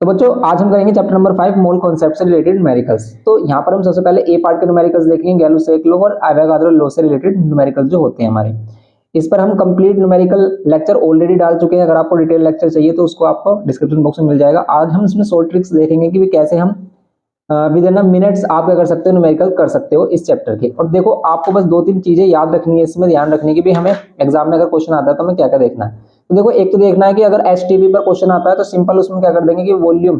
तो बच्चों आज हम करेंगे चैप्टर नंबर 5 मोल कॉन्सेप्ट से रिलेटेड न्यूमेरिकल्स। तो यहाँ पर हम सबसे पहले ए पार्ट के न्यूमेरिकल्स देखेंगे, गैलो-सेक लॉ और एवोगाद्रो लॉ से रिलेटेड न्यूमेरिकल्स जो होते हैं हमारे। इस पर हम कंप्लीट न्यूमेरिकल लेक्चर ऑलरेडी डाल चुके हैं। अगर आपको डिटेल लेक्चर चाहिए तो उसको आपको डिस्क्रिप्शन बॉक्स में मिल जाएगा। आज हम इसमें शॉर्ट ट्रिक्स देखेंगे कि कैसे हम विद इन मिनट्स आप क्या कर सकते हो, न्यूमेरिकल कर सकते हो इस चैप्टर के। और देखो आपको बस 2-3 चीजें याद रखनी है, इसमें ध्यान रखने की भी हमें एग्जाम में अगर क्वेश्चन आता है तो हमें क्या क्या देखना है। तो देखो एक तो देखना है कि अगर एसटीपी पर क्वेश्चन आता है तो सिंपल उसमें क्या कर देंगे कि वॉल्यूम,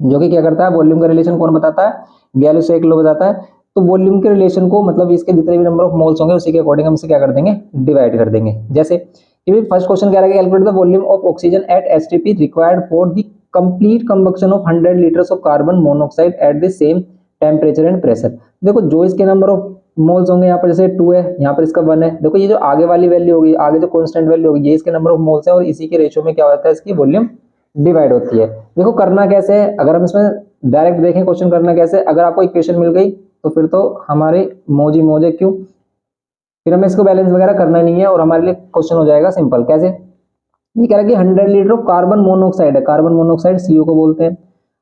जो कि क्या करता है, वॉल्यूम का रिलेशन कौन बताता है, गैलो-सेक लॉ बताता है। तो वॉल्यूम के रिलेशन को मतलब इसके जितने भी नंबर ऑफ मोल्स होंगे उसी के अकॉर्डिंग हम इसे क्या कर देंगे, डिवाइड कर देंगे। जैसे कि फर्स्ट क्वेश्चन कह रहा है calculate the volume of oxygen at STP required for the complete combustion of 100 litres of carbon monoxide at the same temperature and pressure. देखो जो इसके नंबर ऑफ मोल्स होंगे, यहाँ पर जैसे 2 है, यहाँ पर इसका 1 है। देखो ये जो आगे वाली वैल्यू होगी, आगे जो कांस्टेंट वैल्यू होगी, ये इसके नंबर ऑफ मोल्स है और इसी के रेशियो में क्या होता है, इसकी वॉल्यूम डिवाइड होती है। देखो करना कैसे है, अगर हम इसमें डायरेक्ट देखें क्वेश्चन करना कैसे, अगर आपको इक्वेशन मिल गई तो फिर तो हमारे मौजी मौजे, क्यों, फिर हमें इसको बैलेंस वगैरह करना नहीं है और हमारे लिए क्वेश्चन हो जाएगा सिंपल। कैसे, ये कह रहा है कि 100 लीटर ऑफ कार्बन मोनोऑक्साइड है, कार्बन मोनोऑक्साइड सीओ को बोलते हैं।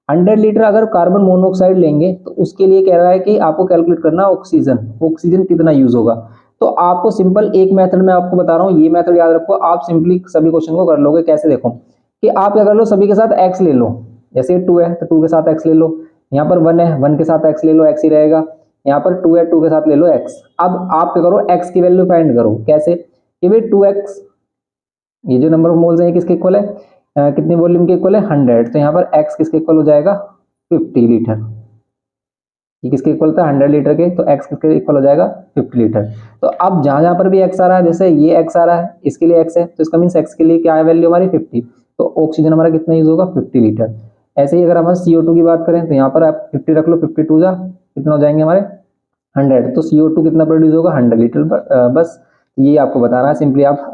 100 लीटर अगर कार्बन मोनोऑक्साइड लेंगे तो उसके लिए कह रहा है कि आपको कैलकुलेट करना ऑक्सीजन, ऑक्सीजन कितना यूज होगा। तो आपको सिंपल एक मेथड में आपको बता रहा हूँ, ये मेथड याद रखो, आप सिंपली सभी क्वेश्चन को कर लोगे। कैसे, देखो कि आप क्या कर लो, सभी के साथ एक्स ले लो। जैसे 2 है तो 2 के साथ एक्स ले लो, यहाँ पर 1 है 1 के साथ एक्स ले लो, एक्स ही रहेगा। यहाँ पर 2 है 2 के साथ ले लो एक्स। अब आप क्या करो, एक्स की वैल्यू फाइंड करो। कैसे कि भाई 2x, ये जो नंबर ऑफ मोल्स है किसके इक्वल है, कितनी वॉल्यूम के इक्वल है, 100। तो यहाँ पर x किसके इक्वल हो जाएगा, 50 लीटर। ये किसके इक्वल था, 100 लीटर के, तो x किसके इक्वल हो जाएगा, 50 लीटर। तो अब जहां जहां पर भी x आ रहा है, जैसे ये x आ रहा है, इसके लिए x है तो इसका मीन्स x के लिए क्या है वैल्यू हमारी 50। तो ऑक्सीजन हमारा कितना यूज होगा, 50 लीटर। ऐसे ही अगर हम CO2 की बात करें तो यहाँ पर आप 50 रख लो, 52 जा कितना हो जाएंगे हमारे 100। तो CO2 कितना प्रोड्यूस होगा, 100 लीटर। बस ये आपको बताना है सिंपली। आप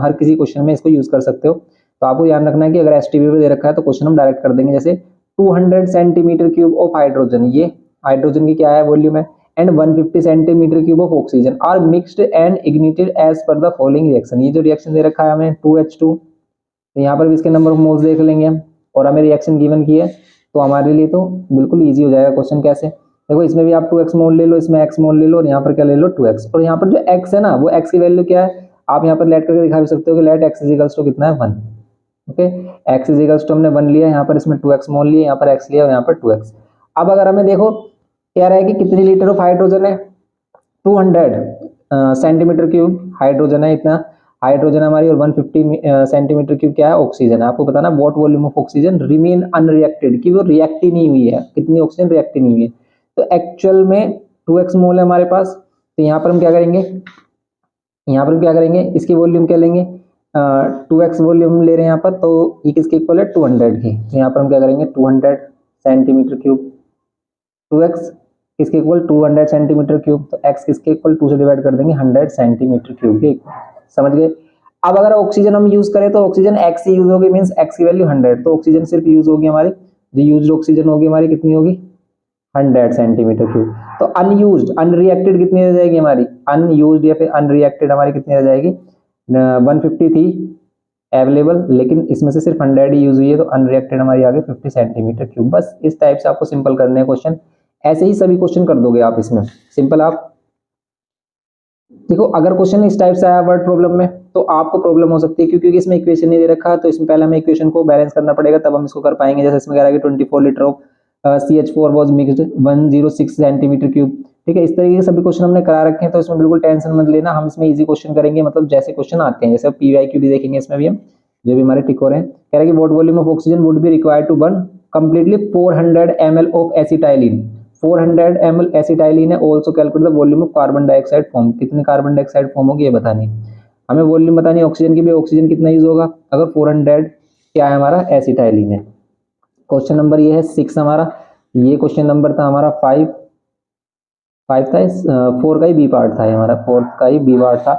हर किसी क्वेश्चन में इसको यूज कर सकते हो। तो आपको ध्यान रखना है कि अगर एसटीपी पे दे रखा है तो क्वेश्चन हम डायरेक्ट कर देंगे। जैसे 200 सेंटीमीटर क्यूब ऑफ हाइड्रोजन, ये हाइड्रोजन की क्या है वॉल्यूम है, and 150 centimetre cube of oxygen are mixed and ignited as per the following reaction. ये जो रिएक्शन दे रखा है हमें 2H2, तो यहाँ पर भी इसके नंबर ऑफ मोल्स देख लेंगे हम, और हमें रिएक्शन गिवन की है तो हमारे लिए तो बिल्कुल ईजी हो जाएगा क्वेश्चन। कैसे, देखो इसमें भी आप 2x मोल ले लो, इसमें x मोल ले लो, और यहाँ पर क्या ले लो 2x। और यहाँ पर जो x है ना, वो x की वैल्यू क्या है, आप यहाँ पर लेट करके दिखा भी सकते हो कि लेट x इजिकल्स टू कितना है 1। ओके, x इजिकल्स टू हमने 1 लिया, यहाँ पर इसमें 2x मोल लिया, यहाँ पर x लिया और यहाँ पर 2x। अब अगर हमें देखो क्या रहा है कि कितनी लीटर ऑफ हाइड्रोजन है, 200 सेंटीमीटर क्यूब हाइड्रोजन है, इतना हाइड्रोजन हमारी, और 150 सेंटीमीटर क्यूब क्या है, ऑक्सीजन है। आपको बताना what volume of oxygen remain unreacted, कि वो रिएक्ट ही नहीं हुई है, कितनी ऑक्सीजन रिएक्ट ही नहीं हुई है। तो एक्चुअल में 2x मोल है हमारे पास। तो यहाँ पर हम क्या करेंगे, यहाँ पर हम क्या करेंगे, इसकी वॉल्यूम क्या लेंगे, 2x वॉल्यूम ले रहे हैं यहाँ पर, तो ये किसके इक्वल है 200 की। तो यहाँ पर हम क्या करेंगे 200 सेंटीमीटर क्यूब, 2x किसके इक्वल 200 सेंटीमीटर क्यूब, तो x किसके इक्वल 2 से डिवाइड कर देंगे 100 सेंटीमीटर क्यूब के इक्वल। समझ गए। अब अगर ऑक्सीजन हम यूज करें तो ऑक्सीजन x ही यूज होगी, मींस x की वैल्यू 100। तो ऑक्सीजन सिर्फ यूज होगी हमारी, जो यूज्ड ऑक्सीजन होगी हमारी कितनी होगी 100 सेंटीमीटर क्यूब। तो अनयूज्ड अनरिएक्टेड कितनी रह जाएगी हमारी, अनयूज्ड या फिर अनरिएक्टेड हमारी कितनी रह जाएगी, 150 थी अवेलेबल, लेकिन इसमें से सिर्फ 100 ही यूज हुई है, तो अनरिएक्टेड हमारी आ गई 50 सेंटीमीटर क्यूब। बस इस टाइप से आपको सिंपल करने हैं क्वेश्चन, ऐसे ही सभी क्वेश्चन कर दोगे आप इसमें सिंपल। आप देखो अगर क्वेश्चन इस टाइप से आया वर्ड प्रॉब्लम में तो आपको प्रॉब्लम हो सकती है, क्योंकि इसमें इक्वेशन नहीं दे रखा है, तो इसमें पहले हमें इक्वेशन को बैलेंस करना पड़ेगा, तब हम इसको कर पाएंगे। जैसे इसमें कह रहा है कि 24 litre of CH4 was mixed 106 centimetre cube. ठीक है, इस तरीके के सभी क्वेश्चन हमने करा रखे हैं, तो इसमें बिल्कुल टेंशन मत लेना, हम इसमें इजी क्वेश्चन करेंगे, मतलब जैसे क्वेश्चन आते हैं। जैसे PYQ भी देखेंगे इसमें भी हम, जो भी हमारे टिक हो रहे हैं। कह रहा है कि what volume of oxygen would be required to burn completely 400 ml of acetylene, 400 ml acetylene है। Also calculate the volume of carbon dioxide form, कितनी कार्बन डाइऑक्साइड फॉर्म होगी ये बतानी हमें, वॉल्यूम बतानी है ऑक्सीजन की भी, ऑक्सीजन कितना यूज होगा अगर 400 क्या है हमारा एसिटाइलिन है। क्वेश्चन नंबर ये है 6 हमारा, ये क्वेश्चन नंबर था हमारा 5 था, 4 का ही बी पार्ट था हमारा, 4 का ही बी पार्ट था।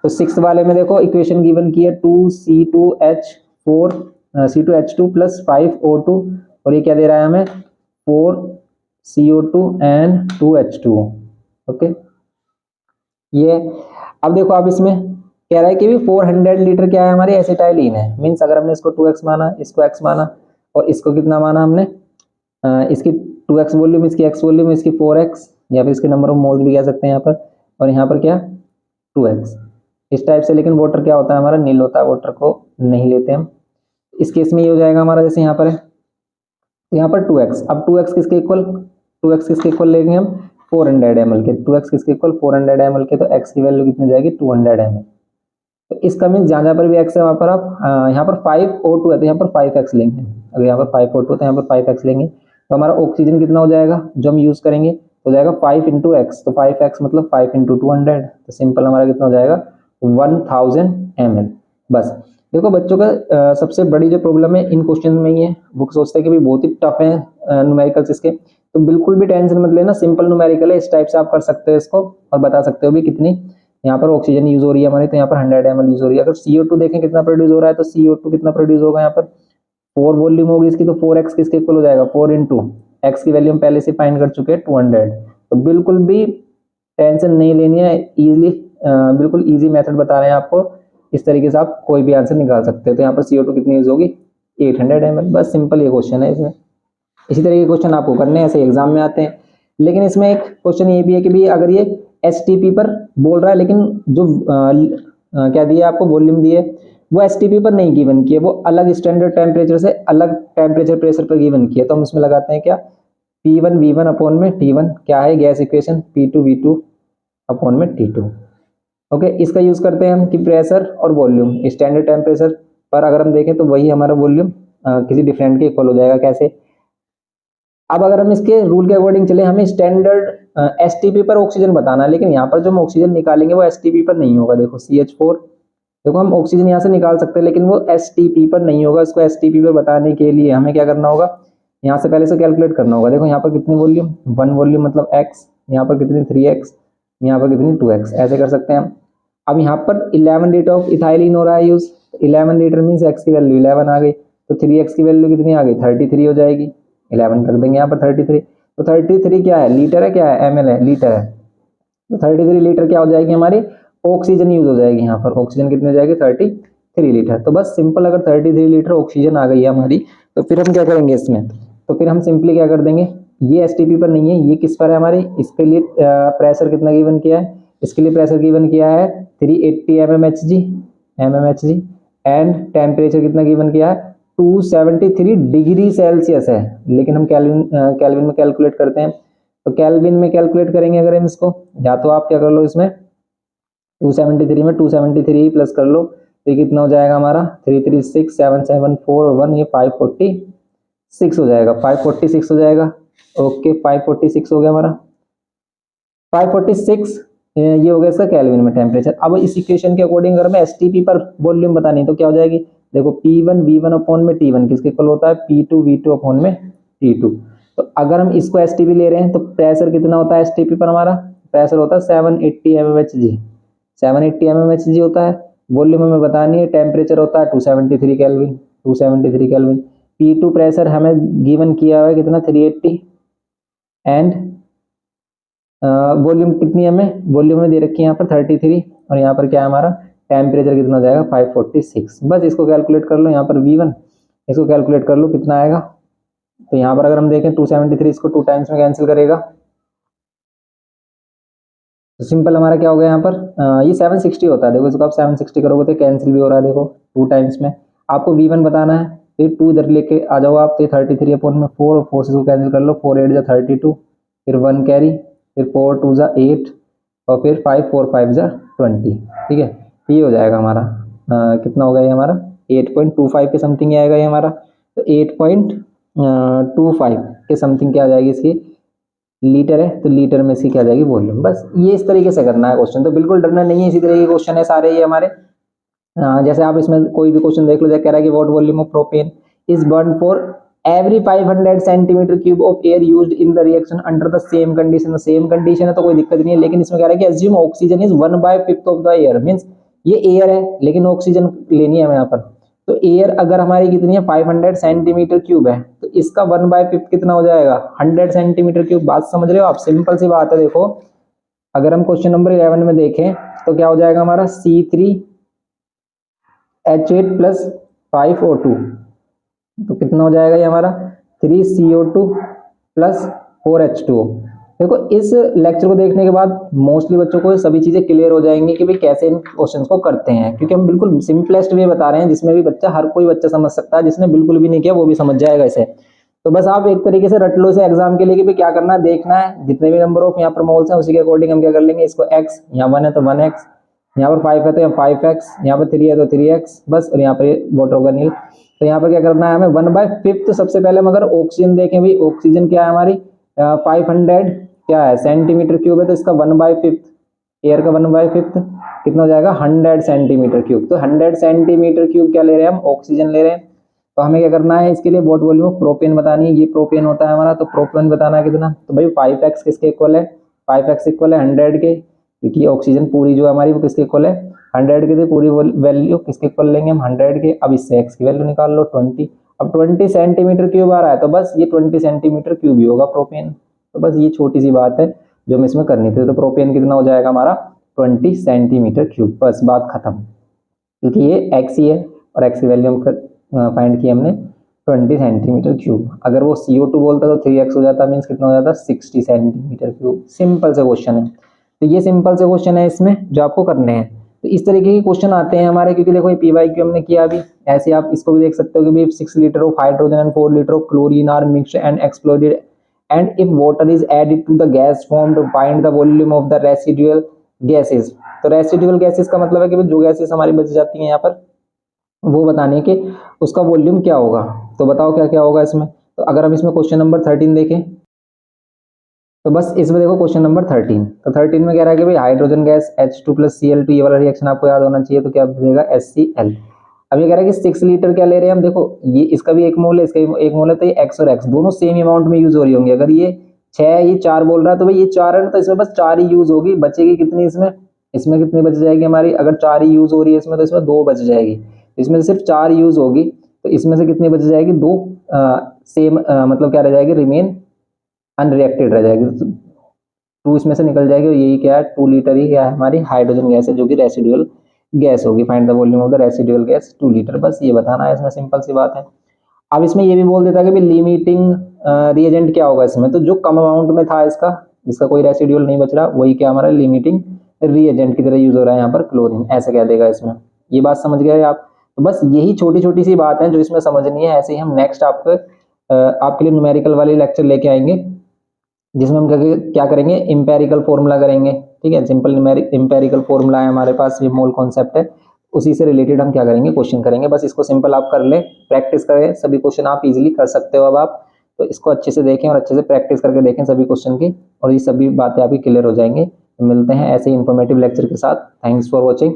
तो 6 वाले में देखो इक्वेशन गिवन की है 2C2H4 C2H2 प्लस 5O2, और ये क्या दे रहा है हमें 4CO2 एंड 2H2। ओके, ये अब देखो आप इसमें कह रहा है कि भी 400 लीटर क्या है हमारी एसिटाइलिन है, मींस अगर हमने इसको 2x माना, इसको x माना, और इसको कितना माना हमने, इसकी 2x वॉल्यूम, इसकी x वॉल्यूम, इसकी 4x, या फिर इसके नंबर ऑफ मोल्स भी कह सकते हैं यहाँ पर, और यहाँ पर क्या 2x इस टाइप से। लेकिन वाटर क्या होता है हमारा, नील होता है, वाटर को नहीं लेते हम। इस केस में ये हो जाएगा हमारा, जैसे यहाँ पर है तो यहाँ पर 2x, अब 2x किसके इक्वल, 2x किसके इक्वल लेंगे हम 400 ml के, 2x किसके इक्वल 400 ml के, तो x की वैल्यू कितनी जाएगी 200 ml। तो इसका मीन जहाँ जहाँ पर भी x है वहाँ पर आप यहाँ पर 5O2 है तो यहाँ पर 5x लेंगे, अगर यहाँ पर 5O2 है तो यहाँ पर 5x लेंगे, तो हमारा ऑक्सीजन कितना हो जाएगा जो हम यूज करेंगे, हो जाएगा 5 × x, तो 5x मतलब 5 × 200, तो सिंपल हमारा कितना हो जाएगा 1000 ml। बस देखो बच्चों का सबसे बड़ी जो प्रॉब्लम है इन क्वेश्चन में ही है, वो सोचते हैं कि भाई बहुत ही टफ है न्यूमेरिकल्स इसके, तो बिल्कुल भी टेंशन मत लेना, सिंपल न्यूमेरिकल है, इस टाइप से आप कर सकते हो इसको और बता सकते हो भी कितनी यहाँ पर ऑक्सीजन यूज हो रही है हमारी, तो यहाँ पर 100 ml यूज हो रही है। अगर CO2 देखें कितना प्रोड्यूस हो रहा है, तो CO2 कितना प्रोड्यूस होगा, यहाँ पर 4 वॉल्यूम होगी इसकी, तो 4x किसके इक्वल हो जाएगा 4 × x की वैल्यू हम पहले से फाइंड कर चुके हैं 200। तो बिल्कुल भी टेंशन नहीं लेनी है, इजीली बिल्कुल इजी मेथड बता रहे हैं आपको, इस तरीके से आप कोई भी आंसर निकाल सकते हो। तो यहाँ पर CO2 कितनी यूज होगी 800 ml, बस सिंपल ये क्वेश्चन है इसमें। इसी तरह के क्वेश्चन आपको करने हैं, ऐसे एग्जाम में आते हैं। लेकिन इसमें एक क्वेश्चन ये भी है कि भी अगर ये STP पर बोल रहा है, लेकिन जो क्या दिया आपको वॉल्यूम दिए वो STP पर नहीं गिवन किए, वो अलग स्टैंडर्ड टेम्परेचर से अलग टेम्परेचर प्रेशर पर गिवन किए, तो हम इसमें लगाते हैं क्या P1 V1 अपॉन में T1, क्या है gas equation P2 V2 upon में T2। ओके, इसका यूज करते हैं हम कि प्रेशर और वॉल्यूम स्टैंडर्ड टेम्परेचर पर अगर हम देखें तो वही हमारा वॉल्यूम किसी डिफरेंट के इक्वल हो जाएगा। कैसे, अब अगर हम इसके रूल के अकॉर्डिंग चले, हमें स्टैंडर्ड STP पर ऑक्सीजन बताना है, लेकिन यहाँ पर जो हम ऑक्सीजन निकालेंगे वो STP पर नहीं होगा। देखो CH4, देखो हम ऑक्सीजन यहाँ से निकाल सकते हैं लेकिन वो STP पर नहीं होगा। इसको STP पर बताने के लिए हमें क्या करना होगा, यहाँ से पहले से कैलकुलेट करना होगा। देखो यहाँ पर कितनी वॉल्यूम 1 वॉल्यूम मतलब x, यहाँ पर कितनी 3x, यहाँ पर कितनी 2x, ऐसे कर सकते हैं हम। अब यहाँ पर 11 लीटर ऑफ इथाइलिन हो रहा है यूज, 11 लीटर मीन्स x की वैल्यू 11 आ गई, तो 3x की वैल्यू कितनी आ गई 33 हो जाएगी, 11 रख देंगे यहाँ पर 33। तो 33 क्या है, लीटर है, क्या है ml है, लीटर है, तो 33 लीटर क्या हो जाएगी हमारी ऑक्सीजन यूज हो जाएगी। यहाँ पर ऑक्सीजन कितनी हो जाएगी 33 लीटर। तो बस सिंपल, अगर 33 लीटर ऑक्सीजन आ गई है हमारी, तो फिर हम क्या करेंगे इसमें, तो फिर हम सिंपली क्या कर देंगे, ये STP पर नहीं है, ये किस पर है हमारे, इसके लिए प्रेशर कितना गिवन किया है, इसके लिए प्रेशर गिवन किया है 380 mmHg एंड टेम्परेचर कितना गिवन किया है 273 डिग्री सेल्सियस है, लेकिन हम केल्विन में कैलकुलेट करते हैं। तो केल्विन में कैलकुलेट करेंगे अगर हम इसको, या तो आप क्या कर लो इसमें 273 में 273 प्लस कर लो, तो ये कितना हो जाएगा हमारा 336 774 और 1 ये 546 हो जाएगा, 546 हो जाएगा। ओके 546 हो गया हमारा, 546 ये हो गया इसका केल्विन में टेम्परेचर। अब इस इक्वेशन के अकॉर्डिंग अगर मैं STP पर वॉल्यूम बतानी तो क्या हो जाएगी, देखो P1 V1 अपॉन में T1 किसके इक्वल होता है P2 V2 अपॉन में T2। तो अगर हम इसको STP ले रहे हैं तो प्रेशर कितना होता है STP पर, हमारा प्रेशर होता है 780 mmHg, 780 mmHg होता है। वॉल्यूम हमें बतानी है, टेम्परेचर होता है 273 केल्विन, 273 केल्विन। P2 प्रेशर हमें गिवन किया हुआ है कितना 380 एंड वॉल्यूम कितनी हमें, वॉल्यूम में दे रखी है यहाँ पर 33 और यहाँ पर क्या है हमारा टेम्परेचर कितना हो जाएगा 546। बस इसको कैलकुलेट कर लो, यहाँ पर V1 इसको कैलकुलेट कर लो कितना आएगा। तो यहाँ पर अगर हम देखें 273 इसको 2 टाइम्स में कैंसिल करेगा, तो सिंपल हमारा क्या हो गया यहाँ पर ये 760 होता है। देखो इसको आप 760 करोगे तो कैंसिल भी हो रहा है, देखो 2 टाइम्स में। आपको V1 बताना है, फिर 2 इधर लेके आ जाओ आप, तो 33 अपॉन में 4 और 4 से इसको कैंसिल कर लो, 4 8 जा 32, फिर 1 कैरी, फिर 4 2 जा 8 और फिर 5 4 5 जा 20। ठीक है, ये हो जाएगा हमारा कितना हो गया ये हमारा 8.25 के समथिंग आएगा ये हमारा। तो 8.25 के समथिंग क्या आ जाएगी इसकी, लीटर है तो लीटर में इसकी क्या आ जाएगी वॉल्यूम। बस ये इस तरीके से करना है क्वेश्चन, तो बिल्कुल डरना नहीं है, इसी तरह के क्वेश्चन है सारे ये हमारे। जैसे आप इसमें कोई भी क्वेश्चन देख लो, जैसे कह रहा है कि what volume of propane is burn for every 500 centimetre cube of air used in the reaction under the same condition. Same condition है तो कोई दिक्कत नहीं है, लेकिन इसमें कह रहा है कि assume oxygen is 1/5 of the air, means ये एयर है लेकिन ऑक्सीजन लेनी है हमें यहाँ पर। तो एयर अगर हमारी कितनी है 500 सेंटीमीटर क्यूब है, तो इसका 1/5 कितना हो जाएगा 100 सेंटीमीटर क्यूब। बात समझ रहे हो आप, सिंपल सी बात है। देखो अगर हम क्वेश्चन नंबर 11 में देखें तो क्या हो जाएगा हमारा C3H8 + 5O2 तो कितना हो जाएगा ये हमारा 3CO2 प्लस 4H2O। देखो इस लेक्चर को देखने के बाद मोस्टली बच्चों को सभी चीजें क्लियर हो जाएंगी कि भाई कैसे इन क्वेश्चंस को करते हैं, क्योंकि हम बिल्कुल सिंपलेस्ट वे बता रहे हैं जिसमें भी बच्चा, हर कोई बच्चा समझ सकता है, जिसने बिल्कुल भी नहीं किया वो भी समझ जाएगा इसे। तो बस आप एक तरीके से रट लो इसे एग्जाम के लिए कि भाई क्या करना है, देखना है जितने भी नंबर ऑफ यहाँ पर मोल्स हैं उसी के अकॉर्डिंग हम क्या कर लेंगे, इसको x, यहाँ 1 है तो 1x, यहाँ पर 5 है तो यहाँ 5x, यहाँ पर 3 है तो 3x बस, और यहाँ पर वाटर होगा नील। तो यहाँ पर क्या करना है हमें 1/5। सबसे पहले हम अगर ऑक्सीजन देखें, भाई ऑक्सीजन क्या है हमारी 500 क्या है सेंटीमीटर क्यूब है, तो इसका 1/5 एयर का 1/5 कितना हो जाएगा 100 सेंटीमीटर क्यूब। तो 100 सेंटीमीटर क्यूब क्या ले रहे हैं हम, ऑक्सीजन ले रहे हैं। तो हमें क्या करना है इसके लिए वॉट वॉल्यूम ऑफ प्रोपेन बतानी है, ये प्रोपेन होता है हमारा, तो प्रोपेन बताना है कितना, तो भाई 5x किसके इक्वल है, 5x इक्वल है 100 के, क्योंकि ऑक्सीजन पूरी जो हमारी वो किसके इक्वल है 100 के, थे पूरी वैल्यू किसके इक्वल लेंगे हम 100 के। अब इससे x की वैल्यू निकाल लो 20। अब 20 सेंटीमीटर क्यूब आ रहा है तो बस ये 20 सेंटीमीटर क्यूब ही होगा प्रोपेन। तो बस ये छोटी सी बात है जो हमें इसमें करनी थी। तो प्रोपेन कितना हो जाएगा हमारा 20 सेंटीमीटर क्यूब, बस बात खत्म, क्योंकि ये x ही है और x की वैल्यू हम फाइंड की हमने 20 सेंटीमीटर क्यूब। अगर वो CO2 बोलता तो 3x हो जाता, मीन्स कितना हो जाता 60 सेंटीमीटर क्यूब। सिंपल से क्वेश्चन है। तो ये सिंपल से क्वेश्चन है इसमें जो आपको करने हैं। तो इस तरीके के क्वेश्चन आते हैं हमारे, क्योंकि देखो ये PYQ हमने किया अभी, ऐसे आप इसको भी देख सकते हो कि भाई 6 litre of hydrogen and 4 litre of chlorine are mixed and exploded and if water is added to the gas formed find the volume of the residual gases। तो रेसिडुअल गैसेस का मतलब है कि जो गैसेस हमारी बच जाती हैं यहाँ पर वो बताने के उसका वॉल्यूम क्या होगा। तो बताओ क्या क्या होगा इसमें। तो अगर हम इसमें क्वेश्चन नंबर 13 देखें, तो बस इसमें देखो क्वेश्चन नंबर 13, तो 13 में कह रहा है कि भाई हाइड्रोजन गैस H2 + Cl2, ये वाला रिएक्शन आपको याद होना चाहिए, तो क्या बनेगा HCl। अब ये कह रहा है कि 6 लीटर क्या ले रहे हैं हम, देखो ये इसका भी 1 मोल है, इसका भी 1 मोल है, तो ये x और x दोनों सेम अमाउंट में यूज हो रही होंगी। अगर ये 6 ये 4 बोल रहा है तो भाई ये 4 है, तो इसमें बस 4 ही यूज होगी, बचेगी कितनी इसमें, इसमें कितनी बच जाएगी हमारी, अगर 4 ही यूज हो रही है इसमें तो इसमें 2 बच जाएगी, इसमें से सिर्फ 4 यूज होगी तो इसमें से कितनी बच जाएगी 2 सेम, मतलब क्या रह जाएगी रिमेन अनरिएक्टेड रह जाएगी, 2 इसमें से निकल जाएगी। और यही क्या है 2 लीटर ही क्या है हमारी हाइड्रोजन गैस है जो कि रेसिडुअल गैस होगी। Find the volume of the residual gas 2 litre, बस ये बताना है इसमें, सिंपल सी बात है। अब इसमें ये भी बोल देता है कि लिमिटिंग रिएजेंट क्या होगा इसमें, तो जो कम अमाउंट में था इसका, जिसका कोई रेसिडुअल नहीं बच रहा, वही क्या हमारा लिमिटिंग रिएजेंट की तरह यूज हो रहा है यहाँ पर क्लोरीन, ऐसे कह देगा इसमें। ये बात समझ गए आप। तो बस यही छोटी छोटी सी बात है जो इसमें समझनी है। ऐसे ही हम नेक्स्ट आपके लिए न्यूमेरिकल वाले लेक्चर लेके आएंगे जिसमें हम क्या करेंगे इंपेरिकल फॉर्मूला करेंगे, ठीक है। सिंपल इंपेरिकल फॉर्मूला है हमारे पास, ये मोल कॉन्सेप्ट है, उसी से रिलेटेड हम क्या करेंगे क्वेश्चन करेंगे। बस इसको सिंपल आप कर लें, प्रैक्टिस करें, सभी क्वेश्चन आप इजीली कर सकते हो। अब आप तो इसको अच्छे से देखें और अच्छे से प्रैक्टिस करके देखें सभी क्वेश्चन की, और ये सभी बातें आपकी क्लियर हो जाएंगे। तो मिलते हैं ऐसे ही इंफॉर्मेटिव लेक्चर के साथ। Thanks for watching.